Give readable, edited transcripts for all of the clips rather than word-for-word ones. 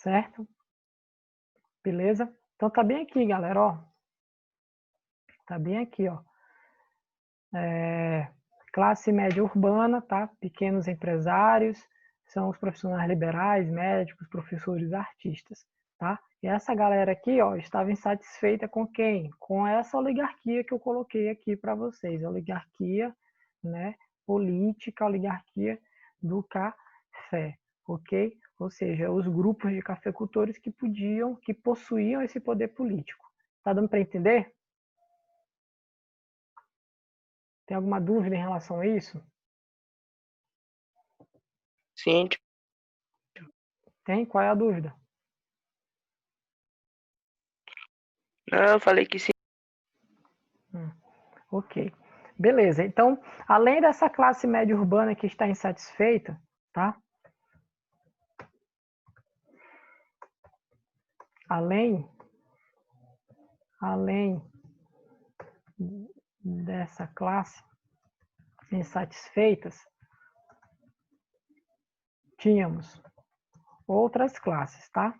certo? Beleza? Então tá bem aqui, galera, ó. Tá bem aqui, ó. Classe média urbana, tá? Pequenos empresários, são os profissionais liberais, médicos, professores, artistas, tá? E essa galera aqui, ó, estava insatisfeita com quem? Com essa oligarquia que eu coloquei aqui para vocês, oligarquia, né, política, oligarquia do café, ok? Ou seja, os grupos de cafeicultores que possuíam esse poder político. Tá dando para entender? Tem alguma dúvida em relação a isso? Sim. Tem? Qual é a dúvida? Não, eu falei que sim. Ok. Beleza. Então, além dessa classe média urbana que está insatisfeita, tá? Além dessa classe insatisfeitas, tínhamos outras classes, tá?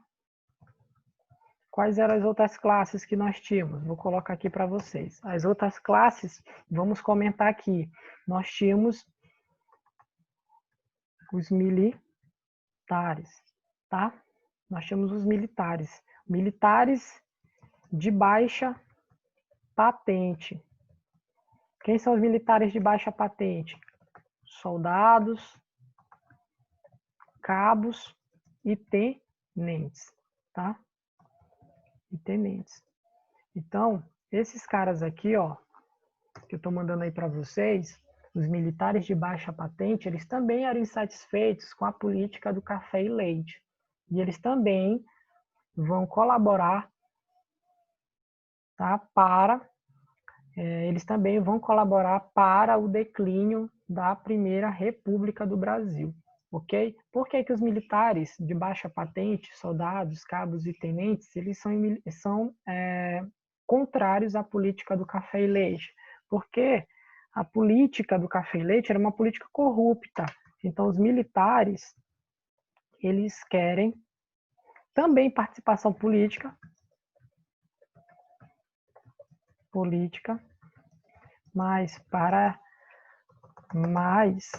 Quais eram as outras classes que nós tínhamos? Vou colocar aqui para vocês. As outras classes, vamos comentar aqui. Nós tínhamos os militares, tá? Nós tínhamos os militares. Militares de baixa patente. Quem são os militares de baixa patente? Soldados, cabos e tenentes, tá? E tenentes. Então, esses caras aqui, ó, que eu tô mandando aí para vocês, os militares de baixa patente, eles também eram insatisfeitos com a política do café e leite. E eles também vão colaborar, tá? Eles também vão colaborar para o declínio da Primeira República do Brasil, ok? Por que que os militares de baixa patente, soldados, cabos e tenentes, eles são contrários à política do café e leite? Porque a política do café e leite era uma política corrupta. Então, os militares, eles querem também participação política, mas para mais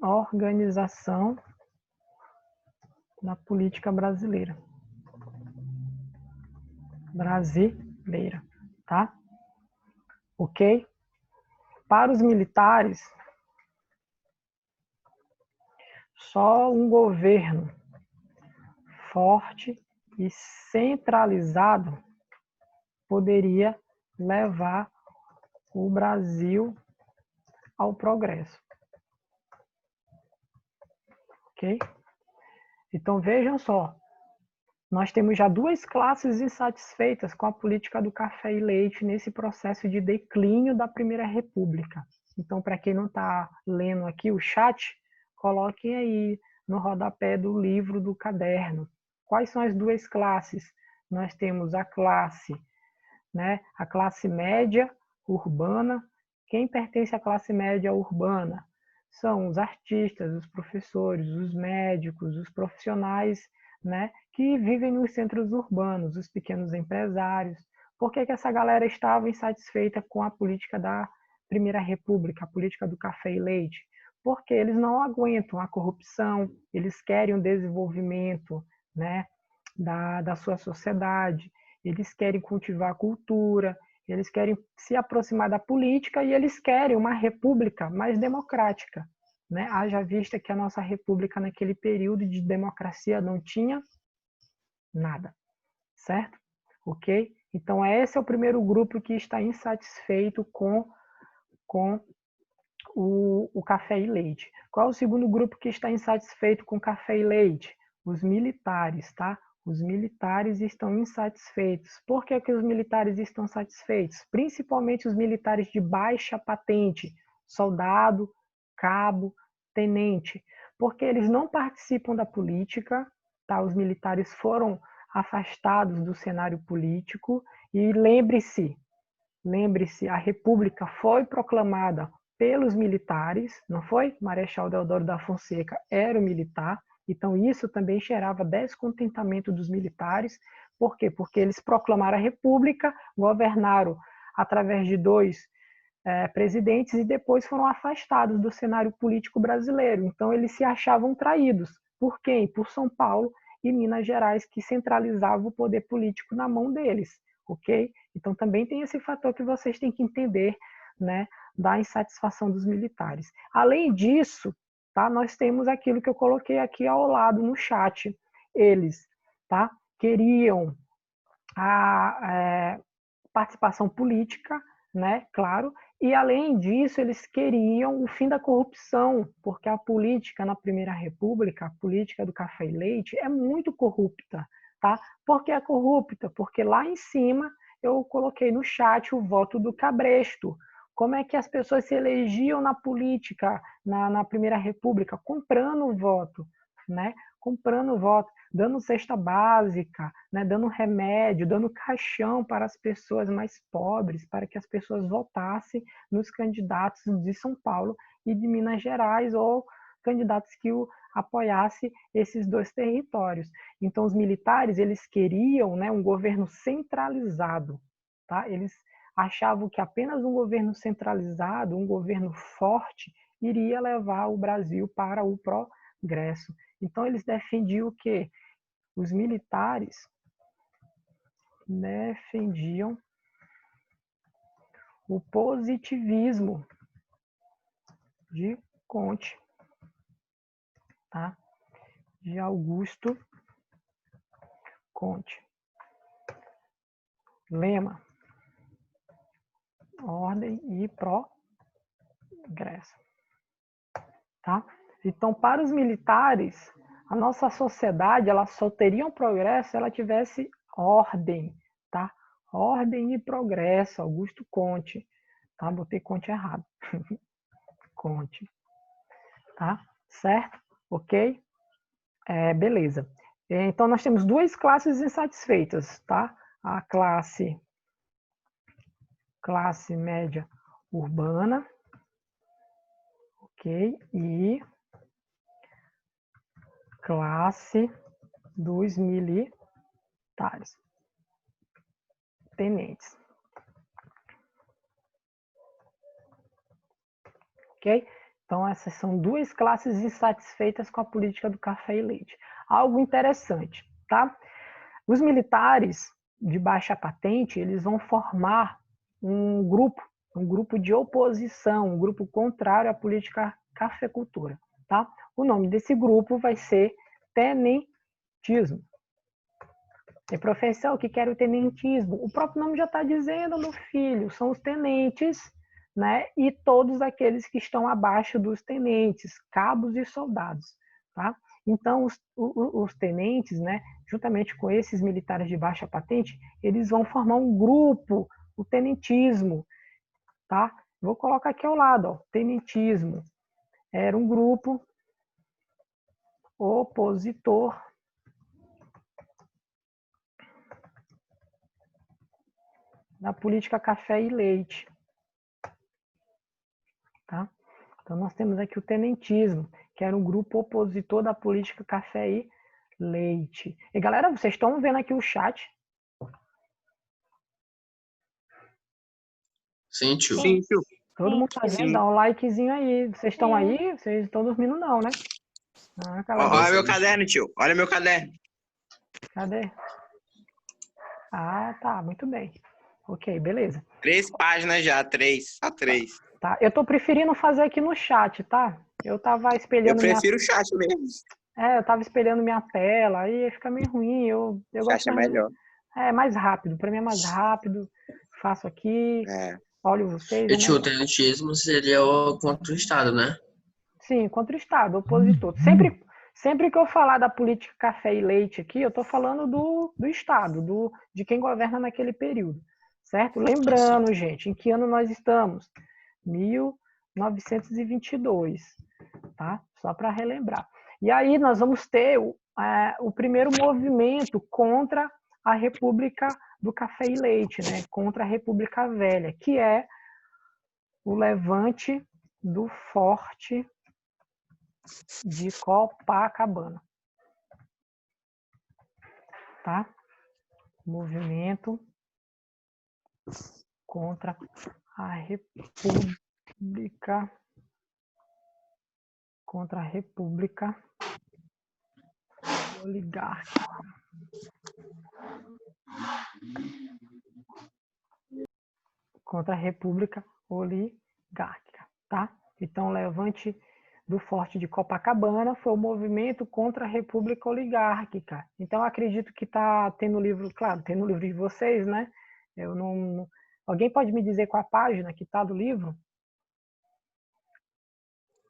organização na política brasileira, tá? Ok? Para os militares, só um governo forte e centralizado poderia levar o Brasil ao progresso. Ok? Então vejam só, nós temos já duas classes insatisfeitas com a política do café e leite nesse processo de declínio da Primeira República. Então, para quem não está lendo aqui o chat, coloquem aí no rodapé do livro, do caderno. Quais são as duas classes? Nós temos a classe média urbana. Quem pertence à classe média urbana? São os artistas, os professores, os médicos, os profissionais, né, que vivem nos centros urbanos, os pequenos empresários. Por que que essa galera estava insatisfeita com a política da Primeira República, a política do café e leite? Porque eles não aguentam a corrupção, eles querem o desenvolvimento, né, da sua sociedade, eles querem cultivar a cultura, eles querem se aproximar da política e eles querem uma república mais democrática, né? Haja vista que a nossa república naquele período de democracia não tinha nada, certo? Ok? Então esse é o primeiro grupo que está insatisfeito com o café e leite. Qual é o segundo grupo que está insatisfeito com café e leite? Os militares, tá? Os militares estão insatisfeitos. Por que que os militares estão satisfeitos? Principalmente os militares de baixa patente, soldado, cabo, tenente, porque eles não participam da política, tá? Os militares foram afastados do cenário político e lembre-se, a República foi proclamada pelos militares, não foi? Marechal Deodoro da Fonseca era o militar, então isso também gerava descontentamento dos militares. Por quê? Porque eles proclamaram a república, governaram através de dois presidentes e depois foram afastados do cenário político brasileiro. Então eles se achavam traídos. Por quem? Por São Paulo e Minas Gerais, que centralizava o poder político na mão deles, ok? Então também tem esse fator que vocês têm que entender, né, da insatisfação dos militares. Além disso, tá, nós temos aquilo que eu coloquei aqui ao lado no chat. Eles, tá, queriam a participação política, né, claro, e além disso eles queriam o fim da corrupção, porque a política na Primeira República, a política do café e leite é muito corrupta, tá? Por que é corrupta? Porque lá em cima eu coloquei no chat o voto do cabresto. Como é que as pessoas se elegiam na política, na Primeira República? Comprando o voto, né? Comprando o voto, dando cesta básica, né? Dando remédio, dando caixão para as pessoas mais pobres, para que as pessoas votassem nos candidatos de São Paulo e de Minas Gerais, ou candidatos que apoiassem esses dois territórios. Então, os militares, eles queriam, né, um governo centralizado, tá? Eles achavam que apenas um governo centralizado, um governo forte, iria levar o Brasil para o progresso. Então, eles defendiam o quê? Os militares defendiam o positivismo de Comte, tá? De Augusto Comte. Lema: ordem e progresso, tá? Então, para os militares, a nossa sociedade, ela só teria um progresso se ela tivesse ordem, tá? Ordem e progresso, Augusto Comte, tá? Botei Comte errado. Comte, tá? Certo? Ok? Beleza. Então, nós temos duas classes insatisfeitas, tá? A classe média urbana, ok? E classe dos militares, tenentes. Ok? Então, essas são duas classes insatisfeitas com a política do café e leite. Algo interessante, tá? Os militares de baixa patente, eles vão formar um grupo de oposição, um grupo contrário à política cafeicultura, tá? O nome desse grupo vai ser tenentismo. E professor, o que era o tenentismo? O próprio nome já está dizendo, meu filho, são os tenentes, né? E todos aqueles que estão abaixo dos tenentes, cabos e soldados, tá? Então, os tenentes, né, juntamente com esses militares de baixa patente, eles vão formar um grupo, o tenentismo, tá? Vou colocar aqui ao lado, ó, tenentismo. Era um grupo opositor da política café e leite, tá? Então, nós temos aqui o tenentismo, que era um grupo opositor da política café e leite. E, galera, vocês estão vendo aqui o chat? Sim, tio. Sim, tio. Todo mundo tá vendo? Dá um likezinho aí. Vocês estão aí? Vocês estão dormindo não, né? Olha meu caderno, tio. Olha meu caderno. Cadê? Ah, tá. Muito bem. Ok, beleza. 3 páginas já, 3. Só 3. Tá. Eu tô preferindo fazer aqui no chat, tá? Eu tava espelhando Eu prefiro o chat mesmo. eu tava espelhando minha tela, aí fica meio ruim. Eu O gosto chat é melhor. mais rápido. Para mim é mais rápido. Faço aqui, olho vocês. E tio, o tenentismo seria contra o Estado, né? Sim, contra o Estado, opositor. Sempre que eu falar da política café e leite aqui, eu estou falando do Estado, de quem governa naquele período, certo? Lembrando, gente, em que ano nós estamos? 1922, tá? Só para relembrar. E aí nós vamos ter o primeiro movimento contra a República do Café e Leite, né? Contra a República Velha, que é o levante do Forte de Copacabana. Tá? Movimento contra a República Oligárquica. Contra a República Oligárquica, tá? Então, o levante do Forte de Copacabana foi o movimento contra a República Oligárquica. Então, acredito que está tendo livro, claro, tem no livro de vocês, né? Eu não... Alguém pode me dizer qual a página que está do livro?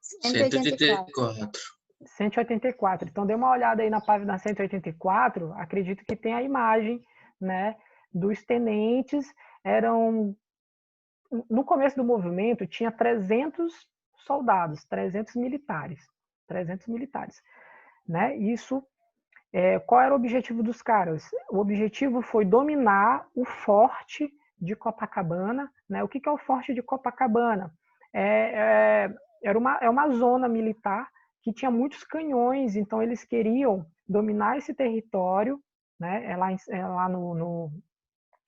184. 184. Então, dê uma olhada aí na página 184. Acredito que tem a imagem, né, dos tenentes. No começo do movimento, tinha 300 soldados, 300 militares, né? Isso, qual era o objetivo dos caras? O objetivo foi dominar o Forte de Copacabana, né? O que é o Forte de Copacabana? É uma zona militar que tinha muitos canhões, então eles queriam dominar esse território, né? Lá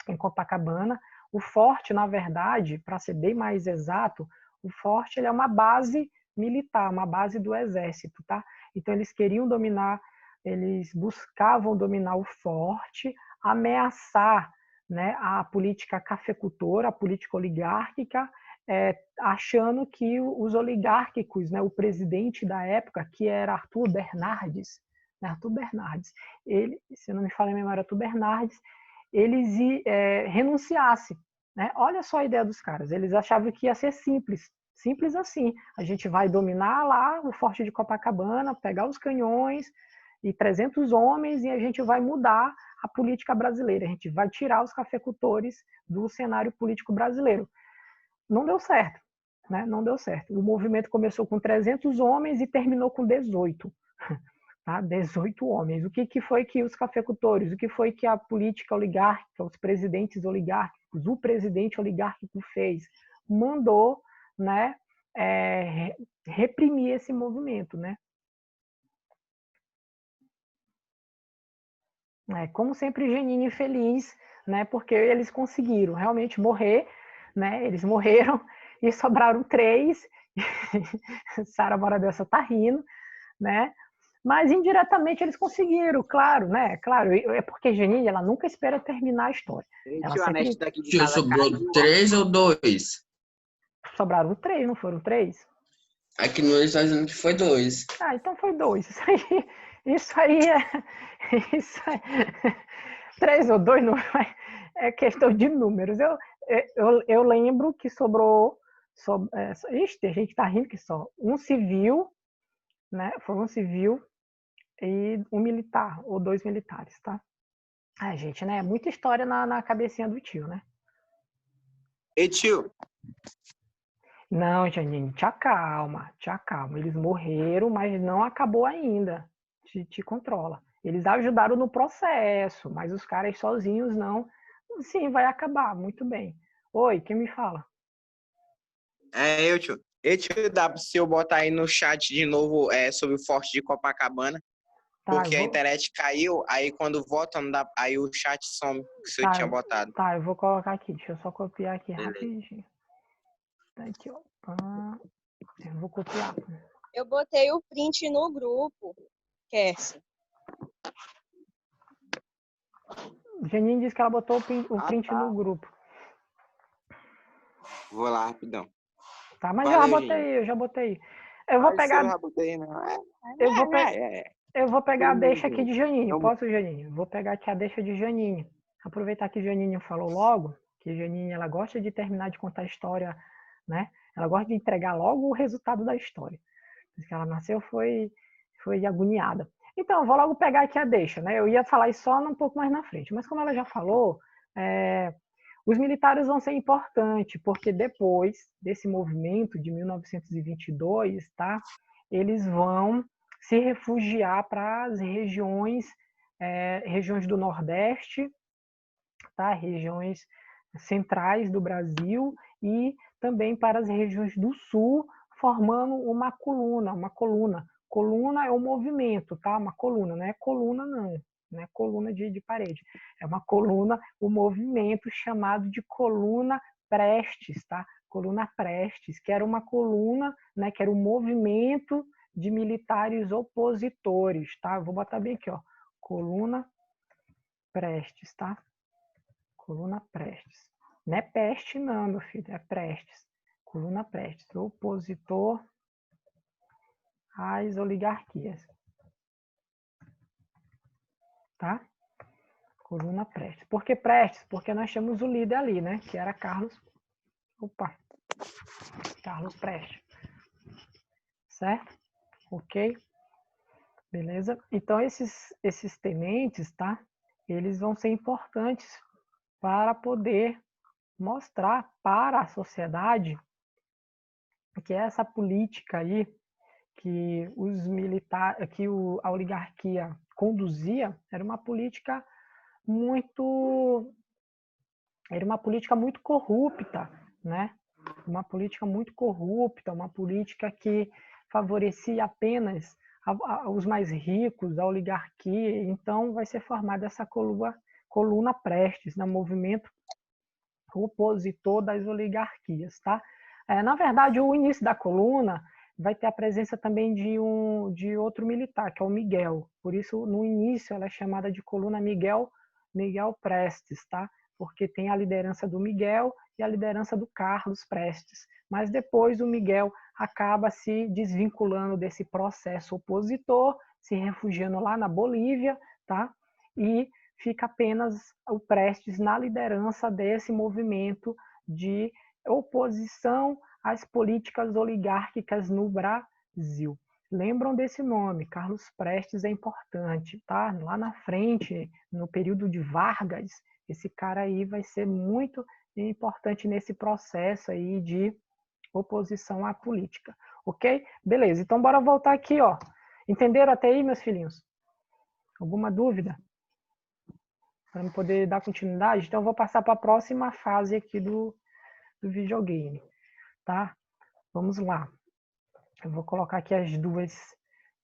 em Copacabana. O forte, na verdade, para ser bem mais exato, o forte ele é uma base militar, uma base do exército, tá? Então eles queriam dominar, eles buscavam dominar o forte, ameaçar, né, a política cafeicultora, a política oligárquica, achando que os oligárquicos, né, o presidente da época, que era Arthur Bernardes, ele, se não me falha a memória, Arthur Bernardes, eles renunciassem, né? Olha só a ideia dos caras, eles achavam que ia ser simples assim, a gente vai dominar lá o Forte de Copacabana, pegar os canhões e 300 homens e a gente vai mudar a política brasileira, a gente vai tirar os cafeicultores do cenário político brasileiro. Não deu certo, né? Não deu certo. O movimento começou com 300 homens e terminou com 18. Tá? 18 homens. O que foi que os cafeicultores, o que foi que a política oligárquica, os presidentes oligárquicos, o presidente oligárquico fez? Mandou, né, reprimir esse movimento, né? Como sempre, Janine feliz, né, porque eles conseguiram realmente morrer, né? Eles morreram e sobraram 3. Sara Morabeza tá rindo, né? Mas indiretamente eles conseguiram, claro, né? Claro, é porque Janine, ela nunca espera terminar a história. Ela sempre... Tio, sobrou 3 ou 2? Sobraram 3, não foram 3? Aqui no está dizendo que foi 2. Ah, então foi 2. Isso aí Isso aí... 3 ou 2 não é questão de números. Eu lembro que sobrou... Ixi, tem gente que tá rindo que só. Um civil, né? Foi um civil e um militar, ou 2 militares, tá? Ai, gente, né? Muita história na cabecinha do tio, né? E tio? Não, Janine, te acalma. Eles morreram, mas não acabou ainda. Te controla. Eles ajudaram no processo, mas os caras sozinhos não. Sim, vai acabar, muito bem. Oi, quem me fala? É eu, tio. E tio, dá se eu botar aí no chat de novo sobre o Forte de Copacabana? Tá, Porque a internet caiu, aí quando volta, não dá, aí o chat some, que eu tinha botado. Tá, eu vou colocar aqui. Deixa eu só copiar aqui Beleza. rapidinho. Tá aqui, ó. Eu vou copiar. Eu botei o print no grupo, Kersi. Janine disse que ela botou o print tá. no grupo. Vou lá rapidão. Tá, mas Valeu, eu já botei. Eu vou pegar. Eu já botei, não. Eu vou pegar a deixa aqui de Janine. Posso, Janine? Vou pegar aqui a deixa de Janine. Aproveitar que Janine falou logo, que Janine ela gosta de terminar de contar a história, né? Ela gosta de entregar logo o resultado da história. Porque ela nasceu foi agoniada. Então, eu vou logo pegar aqui a deixa, né? Eu ia falar isso só um pouco mais na frente, mas como ela já falou, os militares vão ser importantes, porque depois desse movimento de 1922, tá? Eles vão se refugiar para as regiões do Nordeste, tá? Regiões centrais do Brasil e também para as regiões do Sul, formando uma coluna, uma coluna. Coluna é o movimento, tá? Uma coluna, não é coluna não é coluna de parede. É uma coluna, o movimento chamado de coluna Prestes, tá? Coluna Prestes, que era uma coluna, né, que era um movimento de militares opositores, tá? Vou botar bem aqui, ó. Coluna Prestes, tá? Coluna Prestes. Não é peste não, meu filho, é Prestes. Coluna Prestes, opositor às oligarquias. Tá? Coluna Prestes. Por que Prestes? Porque nós temos o líder ali, né? Que era Carlos Prestes. Certo? Ok? Beleza? Então, esses tenentes, tá? Eles vão ser importantes para poder mostrar para a sociedade que essa política aí que os militares, que a oligarquia conduzia, era uma política muito corrupta, né? Uma política muito corrupta, uma política que favorecia apenas os mais ricos, a oligarquia. Então, vai ser formada essa coluna Prestes, no movimento opositor das oligarquias, tá? Na verdade, o início da coluna vai ter a presença também de outro militar, que é o Miguel. Por isso, no início, ela é chamada de coluna Miguel Prestes, tá? Porque tem a liderança do Miguel e a liderança do Carlos Prestes. Mas depois o Miguel acaba se desvinculando desse processo opositor, se refugiando lá na Bolívia, tá? E fica apenas o Prestes na liderança desse movimento de oposição às políticas oligárquicas no Brasil. Lembram desse nome, Carlos Prestes é importante, tá? Lá na frente, no período de Vargas, esse cara aí vai ser muito importante nesse processo aí de oposição à política, ok? Beleza, então bora voltar aqui, ó. Entenderam até aí, meus filhinhos? Alguma dúvida? Para eu poder dar continuidade, então eu vou passar para a próxima fase aqui do videogame, tá? Vamos lá. Eu vou colocar aqui as duas,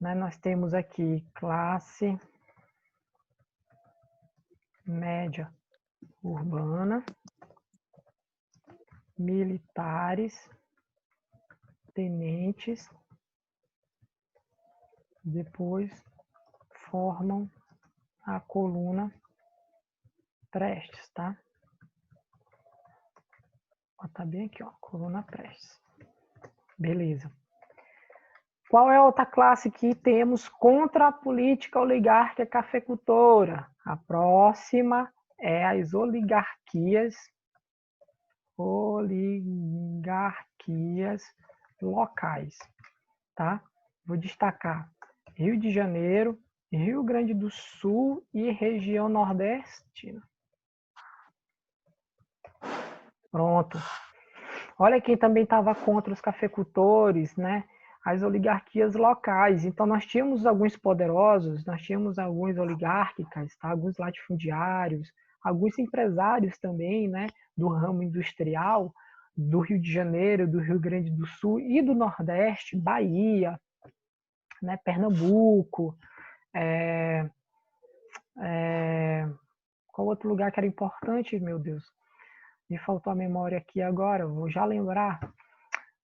né? Nós temos aqui classe média urbana, militares, tenentes, depois formam a coluna Prestes, tá? Vou botar bem aqui, ó, coluna Prestes. Beleza. Qual é a outra classe que temos contra a política oligárquica cafeicultora? A próxima é as oligarquias locais, tá? Vou destacar Rio de Janeiro, Rio Grande do Sul e região nordestina. Pronto. Olha quem também estava contra os cafeicultores, né? As oligarquias locais. Então, nós tínhamos alguns poderosos, nós tínhamos alguns oligárquicas, tá? Alguns latifundiários, alguns empresários também, né? Do ramo industrial, do Rio de Janeiro, do Rio Grande do Sul e do Nordeste, Bahia, né? Pernambuco. Qual outro lugar que era importante, meu Deus? Me faltou a memória aqui agora, vou já lembrar.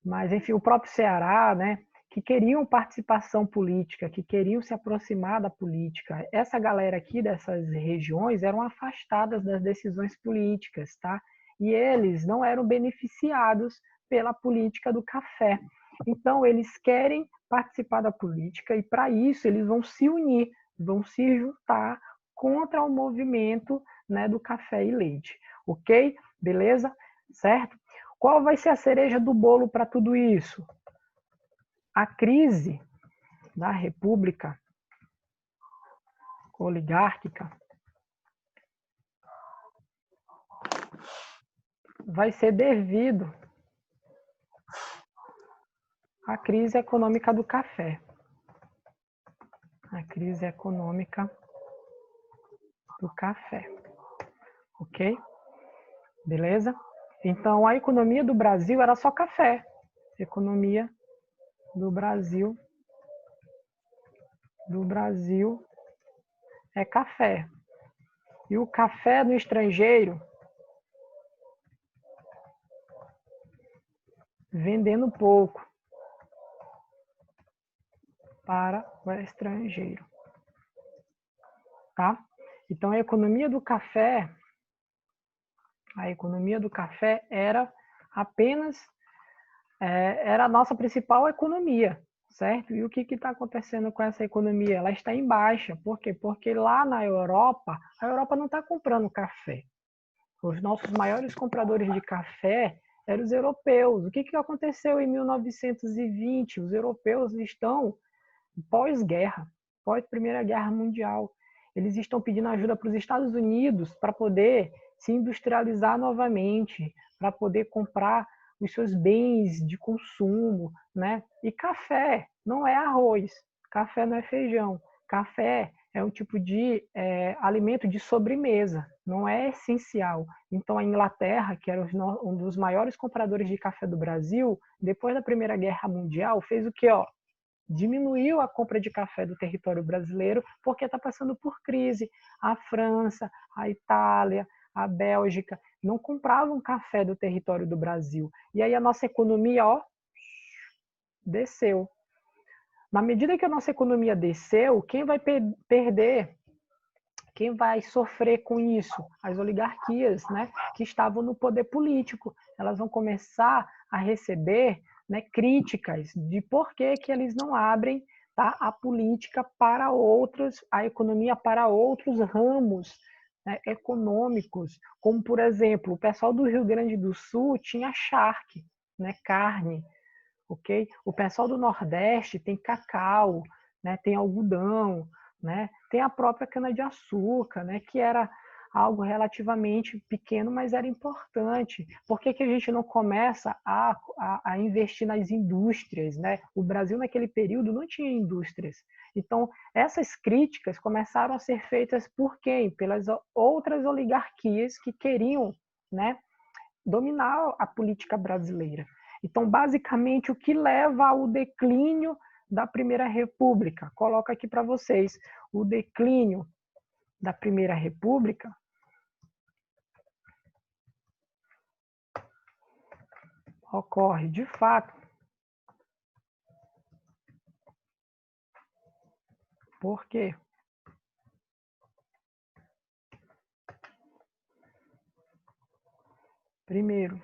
Mas, enfim, o próprio Ceará, né? Que queriam participação política, que queriam se aproximar da política. Essa galera aqui dessas regiões eram afastadas das decisões políticas, tá? E eles não eram beneficiados pela política do café. Então, eles querem participar da política e, para isso, eles vão se unir, vão se juntar contra o movimento, né, do café e leite. Ok? Beleza? Certo? Qual vai ser a cereja do bolo para tudo isso? A crise da República Oligárquica vai ser devido à crise econômica do café. A crise econômica do café. Ok? Beleza? Então, a economia do Brasil era só café. Economia do Brasil é café. E o café no estrangeiro, vendendo pouco para o estrangeiro. Tá? Então, a economia do café era apenas, era a nossa principal economia, certo? E o que está acontecendo com essa economia? Ela está em baixa. Por quê? Porque lá na Europa, a Europa não está comprando café. Os nossos maiores compradores de café eram os europeus. O que aconteceu em 1920? Os europeus estão pós-guerra, pós-Primeira Guerra Mundial. Eles estão pedindo ajuda para os Estados Unidos para poder se industrializar novamente, para poder comprar os seus bens de consumo, né? E café não é arroz, café não é feijão, café é um tipo de alimento de sobremesa, não é essencial. Então a Inglaterra, que era um dos maiores compradores de café do Brasil, depois da Primeira Guerra Mundial, fez o quê? Diminuiu a compra de café do território brasileiro porque está passando por crise. A França, a Itália, a Bélgica não compravam café do território do Brasil. E aí a nossa economia, desceu. Na medida que a nossa economia desceu, quem vai perder? Quem vai sofrer com isso? As oligarquias, né, que estavam no poder político. Elas vão começar a receber, né, críticas de por que eles não abrem, tá, a política para outros, a economia para outros ramos, né, econômicos, como, por exemplo, o pessoal do Rio Grande do Sul tinha charque, né, carne, ok? O pessoal do Nordeste tem cacau, né, tem algodão, né, tem a própria cana-de-açúcar, né, que era algo relativamente pequeno, mas era importante. Por que a gente não começa a investir nas indústrias, né? O Brasil, naquele período, não tinha indústrias. Então, essas críticas começaram a ser feitas por quem? Pelas outras oligarquias que queriam, né, dominar a política brasileira. Então, basicamente, o que leva ao declínio da Primeira República? Coloco aqui para vocês. O declínio da Primeira República ocorre, de fato, por quê? Primeiro,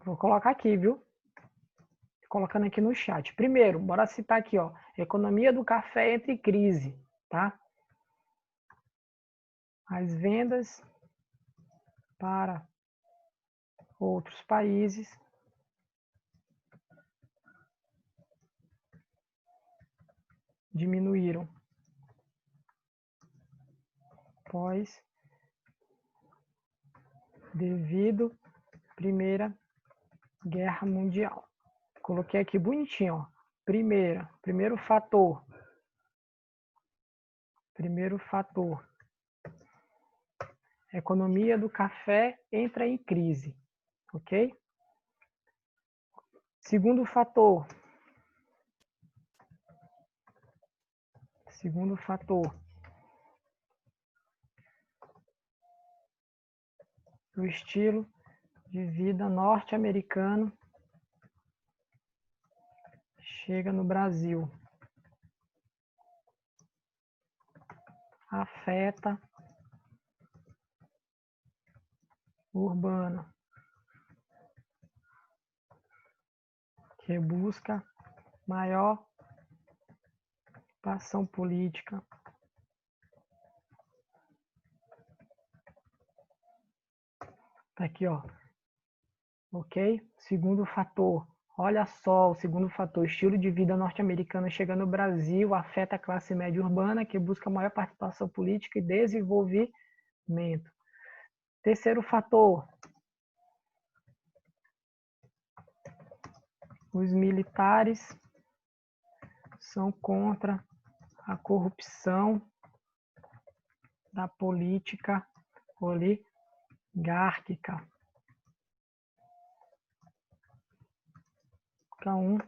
vou colocar aqui, viu? Colocando aqui no chat. Primeiro, bora citar aqui, economia do café entra em crise, tá? As vendas para outros países diminuíram devido à Primeira Guerra Mundial. Coloquei aqui bonitinho, primeiro fator. A economia do café entra em crise, ok? Segundo fator. O estilo de vida norte-americano chega no Brasil. Afeta urbano, que busca maior participação política. Tá aqui, ok? Segundo fator. Olha só, o segundo fator, estilo de vida norte-americano chega no Brasil, afeta a classe média urbana, que busca maior participação política e desenvolvimento. Terceiro fator, os militares são contra a corrupção da política oligárquica. 1.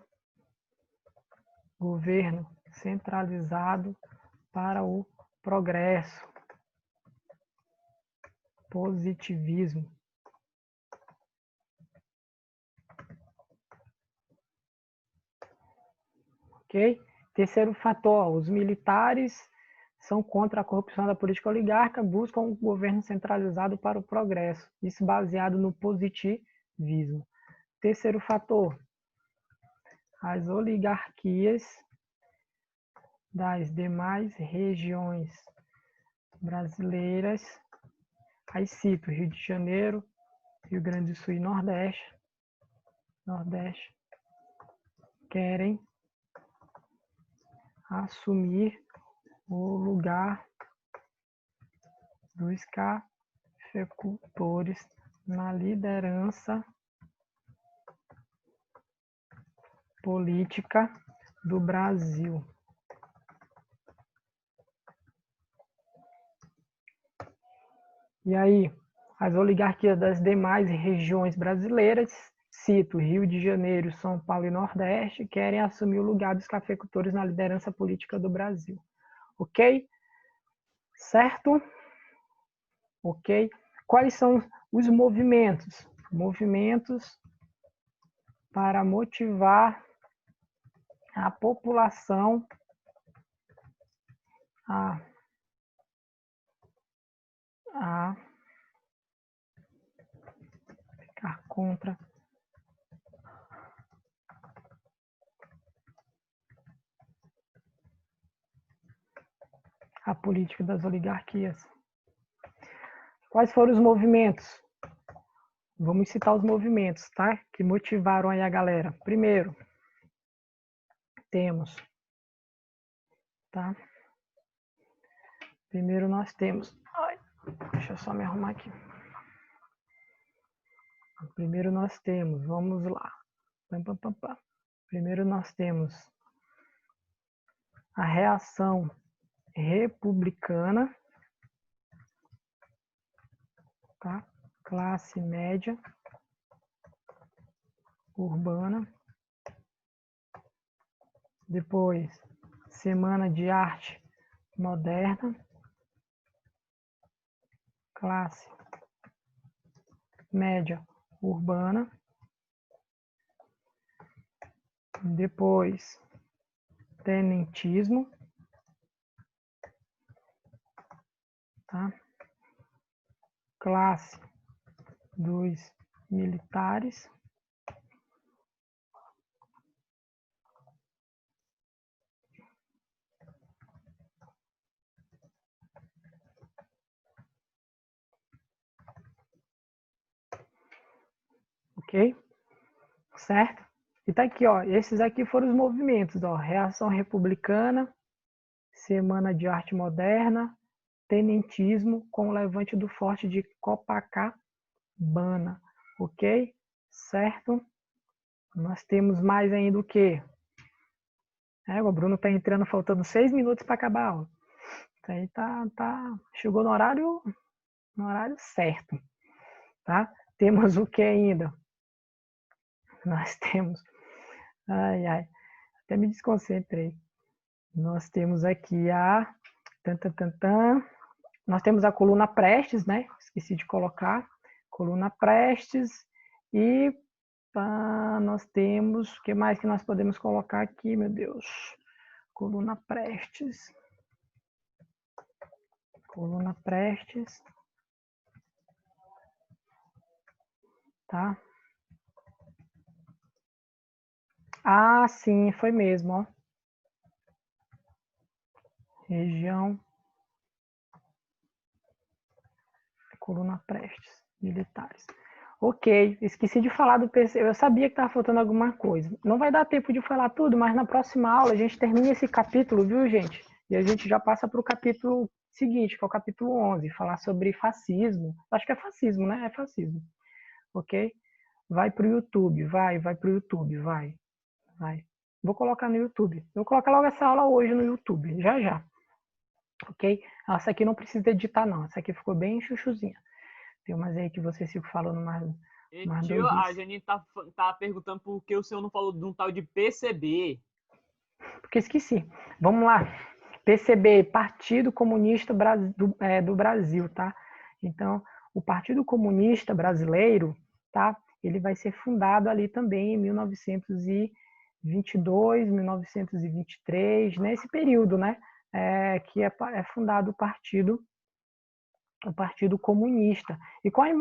Governo centralizado para o progresso. Positivismo. Ok? Terceiro fator, os militares são contra a corrupção da política oligárquica, buscam um governo centralizado para o progresso, isso baseado no positivismo. Terceiro fator, as oligarquias das demais regiões brasileiras, aí cito Rio de Janeiro, Rio Grande do Sul e Nordeste, querem assumir o lugar dos cafeicultores na liderança política do Brasil. E aí, as oligarquias das demais regiões brasileiras, cito Rio de Janeiro, São Paulo e Nordeste, querem assumir o lugar dos cafeicultores na liderança política do Brasil. Ok? Certo? Ok? Quais são os movimentos? Movimentos para motivar a população a ficar contra a política das oligarquias. Quais foram os movimentos? Vamos citar os movimentos, tá? Que motivaram aí a galera. Primeiro, temos, tá? Primeiro nós temos, deixa eu só me arrumar aqui. Primeiro nós temos, vamos lá. Primeiro nós temos a reação republicana, tá? Classe média urbana. Depois, Semana de Arte Moderna, classe média urbana. Depois, tenentismo, tá? Classe dos militares. Ok? Certo? E tá aqui, ó. Esses aqui foram os movimentos, ó. Reação Republicana, Semana de Arte Moderna, tenentismo com o levante do Forte de Copacabana. Ok? Certo? Nós temos mais ainda o quê? O Bruno tá entrando faltando 6 minutos para acabar a aula. Isso aí chegou no horário certo. Tá? Temos o que ainda? Nós temos... até me desconcentrei. Nós temos aqui a... Nós temos a coluna Prestes, né? Esqueci de colocar. Coluna Prestes. E nós temos... O que mais que nós podemos colocar aqui, meu Deus? Coluna Prestes. Coluna Prestes. Tá? Ah, sim, foi mesmo, ó. Região. Coluna Prestes, militares. Ok, esqueci de falar do PC. Eu sabia que estava faltando alguma coisa. Não vai dar tempo de falar tudo, mas na próxima aula a gente termina esse capítulo, viu, gente? E a gente já passa para o capítulo seguinte, que é o capítulo 11, falar sobre fascismo. Acho que é fascismo, né? É fascismo. Ok? Vai para o YouTube, vai para o YouTube, vai. Vou colocar no YouTube. Vou colocar logo essa aula hoje no YouTube, já. Ok? Essa aqui não precisa editar, não. Essa aqui ficou bem chuchuzinha. Tem umas aí que vocês ficam falando mais Tio, a doidice. Janine tá perguntando por que o senhor não falou de um tal de PCB. Porque esqueci. Vamos lá. PCB, Partido Comunista do Brasil, tá? Então, o Partido Comunista Brasileiro, tá? Ele vai ser fundado ali também em 1922, 1923, nesse período, né? Que é fundado o Partido Comunista. E qual é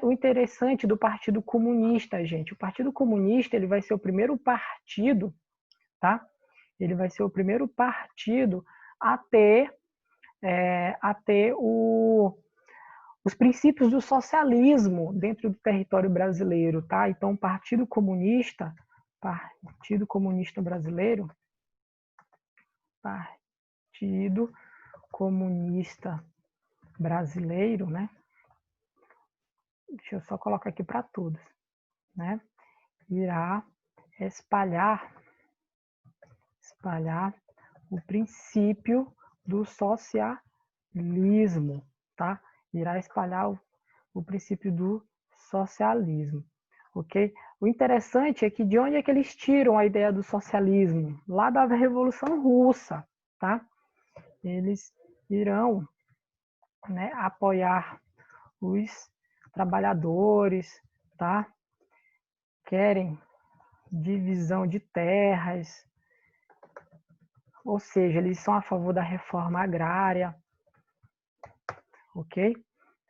o interessante do Partido Comunista, gente? O Partido Comunista ele vai ser o primeiro partido, tá? Ele vai ser o primeiro partido a ter os princípios do socialismo dentro do território brasileiro, tá? Então, o Partido Comunista Brasileiro, Partido Comunista Brasileiro, né? Deixa eu só colocar aqui para todos, né? Irá espalhar o princípio do socialismo, tá? Irá espalhar o princípio do socialismo, ok? O interessante é que de onde é que eles tiram a ideia do socialismo? Lá da Revolução Russa, tá? Eles irão, né, apoiar os trabalhadores, tá? Querem divisão de terras, ou seja, eles são a favor da reforma agrária, ok?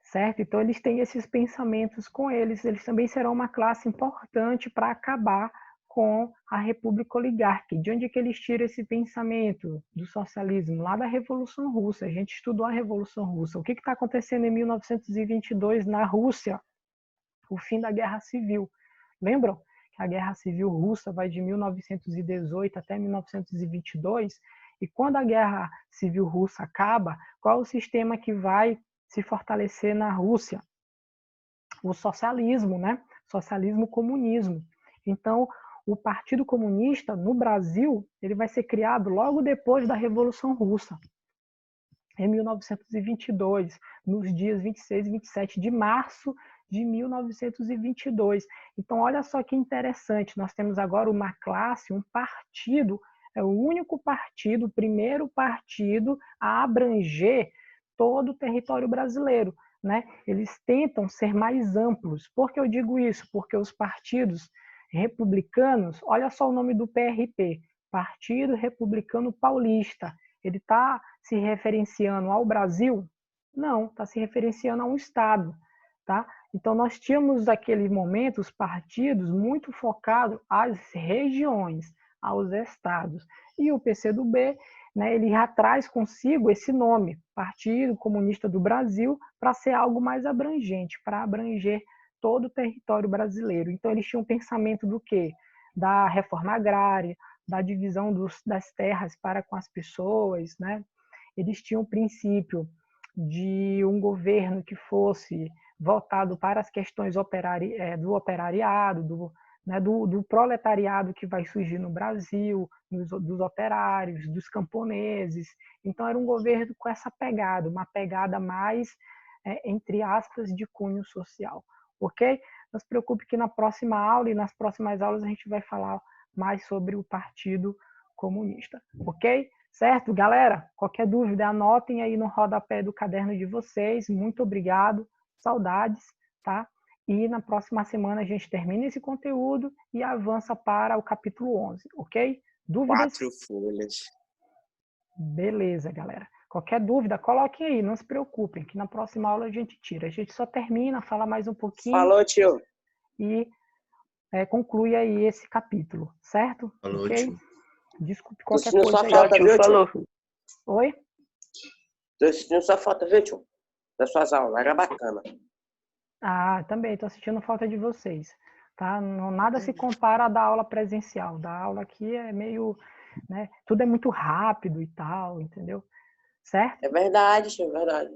Certo? Então, eles têm esses pensamentos com eles. Eles também serão uma classe importante para acabar com a República Oligárquica. De onde é que eles tiram esse pensamento do socialismo? Lá da Revolução Russa. A gente estudou a Revolução Russa. O que está acontecendo em 1922 na Rússia? O fim da Guerra Civil. Lembram? A Guerra Civil Russa vai de 1918 até 1922, e quando a Guerra Civil Russa acaba, qual é o sistema que vai se fortalecer na Rússia? O socialismo, né? Socialismo-comunismo. Então, o Partido Comunista no Brasil, ele vai ser criado logo depois da Revolução Russa, em 1922, nos dias 26 e 27 de março de 1922. Então, olha só que interessante, nós temos agora uma classe, um partido, é o único partido, o primeiro partido a abranger todo o território brasileiro, né? Eles tentam ser mais amplos. Por que eu digo isso? Porque os partidos republicanos, olha só o nome do PRP, Partido Republicano Paulista, ele está se referenciando ao Brasil? Não, está se referenciando a um Estado, tá? Então, nós tínhamos, naquele momento, os partidos muito focados às regiões, aos estados. E o PCdoB, né, ele já traz consigo esse nome, Partido Comunista do Brasil, para ser algo mais abrangente, para abranger todo o território brasileiro. Então, eles tinham um pensamento do quê? Da reforma agrária, da divisão das terras para com as pessoas, né? Eles tinham o princípio de um governo que fosse voltado para as questões do operariado, do proletariado que vai surgir no Brasil, dos operários, dos camponeses. Então, era um governo com essa pegada, uma pegada mais, entre aspas, de cunho social. Ok? Não se preocupe que na próxima aula e nas próximas aulas a gente vai falar mais sobre o Partido Comunista. Ok? Certo, galera? Qualquer dúvida, anotem aí no rodapé do caderno de vocês. Muito obrigado. Saudades, tá? E na próxima semana a gente termina esse conteúdo e avança para o capítulo 11, ok? Dúvidas? 4 folhas. Beleza, galera. Qualquer dúvida, coloquem aí, não se preocupem, que na próxima aula a gente tira. A gente só termina, fala mais um pouquinho. Falou, tio. E conclui aí esse capítulo, certo? Falou, Ok? tio. Desculpe qualquer Tô coisa sentindo aí. sua falta, viu, Falou. tio? Oi? Tô sentindo sua falta, viu, tio? Das suas aulas, era bacana. Ah, também, estou sentindo falta de vocês. Tá? Não, nada se compara à da aula presencial. Da aula aqui é meio, né? Tudo é muito rápido e tal, entendeu? Certo? É verdade, tio, é verdade.